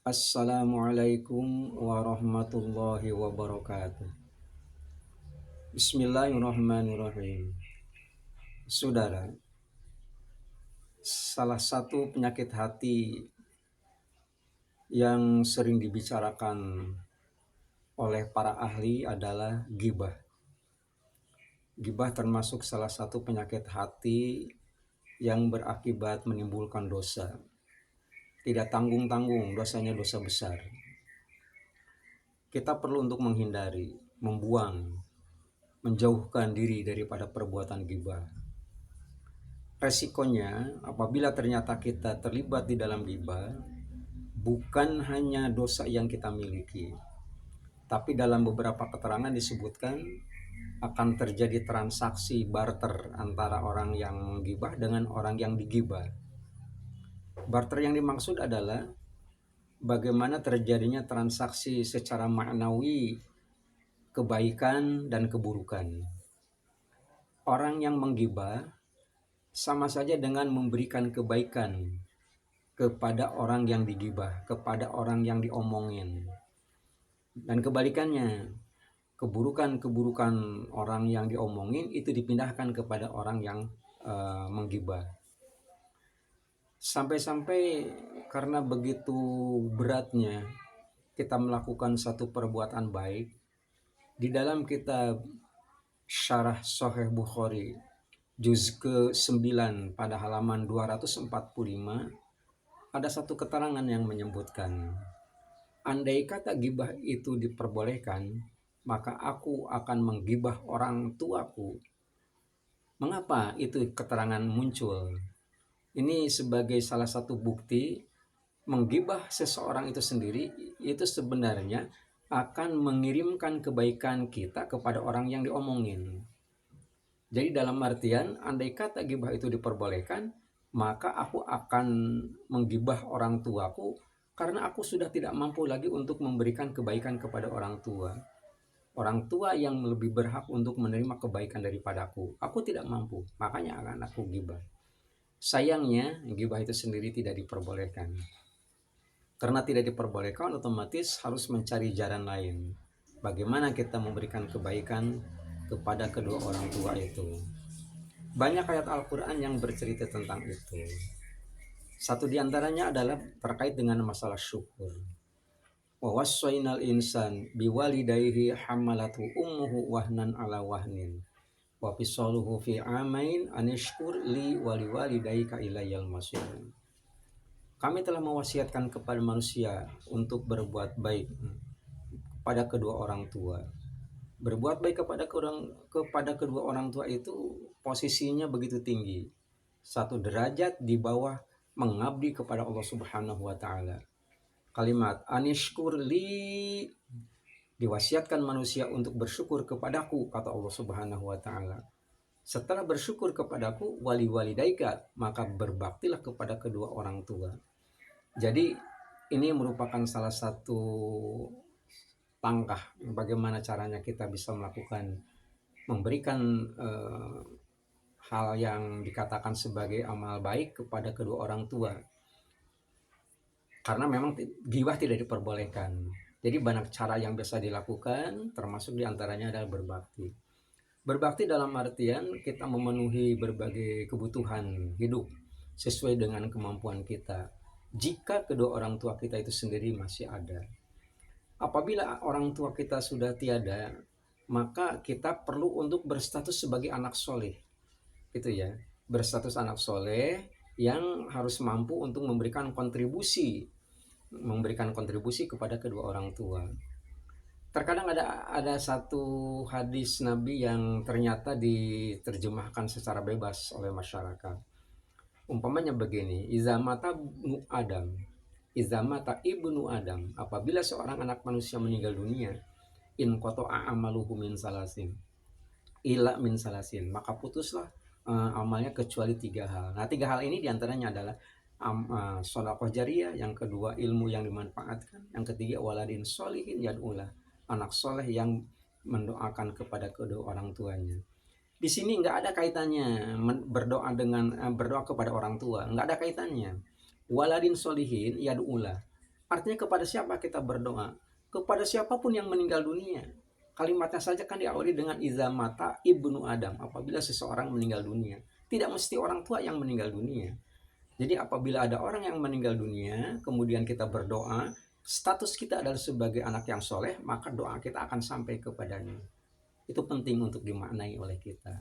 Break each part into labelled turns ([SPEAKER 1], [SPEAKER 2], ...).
[SPEAKER 1] Assalamualaikum warahmatullahi wabarakatuh. Bismillahirrahmanirrahim. Saudara, salah satu penyakit hati yang sering dibicarakan oleh para ahli adalah ghibah. Ghibah termasuk salah satu penyakit hati yang berakibat menimbulkan dosa. Tidak tanggung-tanggung, dosanya dosa besar. Kita perlu untuk menghindari, membuang, menjauhkan diri daripada perbuatan ghibah. Resikonya apabila ternyata kita terlibat di dalam ghibah, bukan hanya dosa yang kita miliki, tapi dalam beberapa keterangan disebutkan akan terjadi transaksi barter antara orang yang menggibah dengan orang yang digibah. Barter yang dimaksud adalah bagaimana terjadinya transaksi secara maknawi kebaikan dan keburukan. Orang yang menggibah sama saja dengan memberikan kebaikan kepada orang yang digibah, kepada orang yang diomongin. Dan kebalikannya, keburukan-keburukan orang yang diomongin itu dipindahkan kepada orang yang menggibah. Sampai-sampai karena begitu beratnya kita melakukan satu perbuatan baik, di dalam kitab Syarah Sahih Bukhari juz ke-9 pada halaman 245 ada satu keterangan yang menyebutkan, andai kata gibah itu diperbolehkan, maka aku akan menggibah orang tuaku. Mengapa itu keterangan muncul? Ini sebagai salah satu bukti menggibah seseorang itu sendiri itu sebenarnya akan mengirimkan kebaikan kita kepada orang yang diomongin. Jadi dalam artian andai kata gibah itu diperbolehkan, maka aku akan menggibah orang tuaku karena aku sudah tidak mampu lagi untuk memberikan kebaikan kepada orang tua. Orang tua yang lebih berhak untuk menerima kebaikan daripadaku. Aku tidak mampu, makanya akan aku gibah. Sayangnya, gibah itu sendiri tidak diperbolehkan. Karena tidak diperbolehkan, otomatis harus mencari jalan lain. Bagaimana kita memberikan kebaikan kepada kedua orang tua itu. Banyak ayat Al-Quran yang bercerita tentang itu. Satu diantaranya adalah terkait dengan masalah syukur. Wa wassaynal insan biwalidayhi hamalatu ummuhu wahnan ala wahnin wa fisaluhu fi amain anishkur li waliwalidayka ilayal masir. Kami telah mewasiatkan kepada manusia untuk berbuat baik pada kedua orang tua. Berbuat baik kepada kedua orang tua itu posisinya begitu tinggi. Satu derajat di bawah mengabdi kepada Allah Subhanahu wa taala. Kalimat anishkur li, diwasiatkan manusia untuk bersyukur kepadaku, kata Allah Subhanahu wa taala. Setelah bersyukur kepadaku, wali-walidaika, maka berbaktilah kepada kedua orang tua. Jadi ini merupakan salah satu langkah bagaimana caranya kita bisa melakukan memberikan hal yang dikatakan sebagai amal baik kepada kedua orang tua. Karena memang ghibah tidak diperbolehkan. Jadi banyak cara yang bisa dilakukan, termasuk diantaranya adalah berbakti. Berbakti dalam artian kita memenuhi berbagai kebutuhan hidup sesuai dengan kemampuan kita. Jika kedua orang tua kita itu sendiri masih ada. Apabila orang tua kita sudah tiada, maka kita perlu untuk berstatus sebagai anak soleh. Gitu ya. Berstatus anak soleh yang harus mampu untuk memberikan kontribusi kepada kedua orang tua. Terkadang ada satu hadis Nabi yang ternyata diterjemahkan secara bebas oleh masyarakat. Umpamanya begini, izamata ibnu Adam, apabila seorang anak manusia meninggal dunia, in qata'a amaluhu min salasin, maka putuslah amalnya kecuali 3 hal. Nah, 3 hal ini diantaranya adalah sedekah jariyah, yang kedua ilmu yang dimanfaatkan, yang ketiga waladin sholihin yad'ulah, anak soleh yang mendoakan kepada kedua orang tuanya. Di sini nggak ada kaitannya berdoa kepada orang tua, nggak ada kaitannya. Waladin sholihin yad'ulah, Artinya kepada siapa kita berdoa? Kepada siapapun yang meninggal dunia. Kalimatnya saja kan diawali dengan iza mata ibnu Adam, apabila seseorang meninggal dunia. Tidak mesti orang tua yang meninggal dunia. Jadi apabila ada orang yang meninggal dunia, kemudian kita berdoa, status kita adalah sebagai anak yang soleh, maka doa kita akan sampai kepadanya. Itu penting untuk dimaknai oleh kita.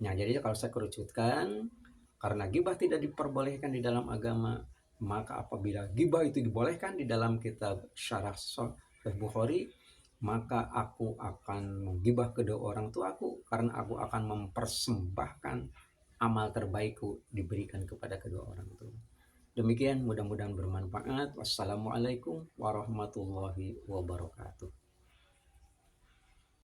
[SPEAKER 1] Nah, jadi kalau saya kerucutkan, karena gibah tidak diperbolehkan di dalam agama, maka apabila gibah itu dibolehkan di dalam kitab Syarah Sahih Bukhari, maka aku akan menggibah kedua orang tuaku karena aku akan mempersembahkan amal terbaikku diberikan kepada kedua orang tua. Demikian, mudah-mudahan bermanfaat. Wassalamualaikum warahmatullahi wabarakatuh.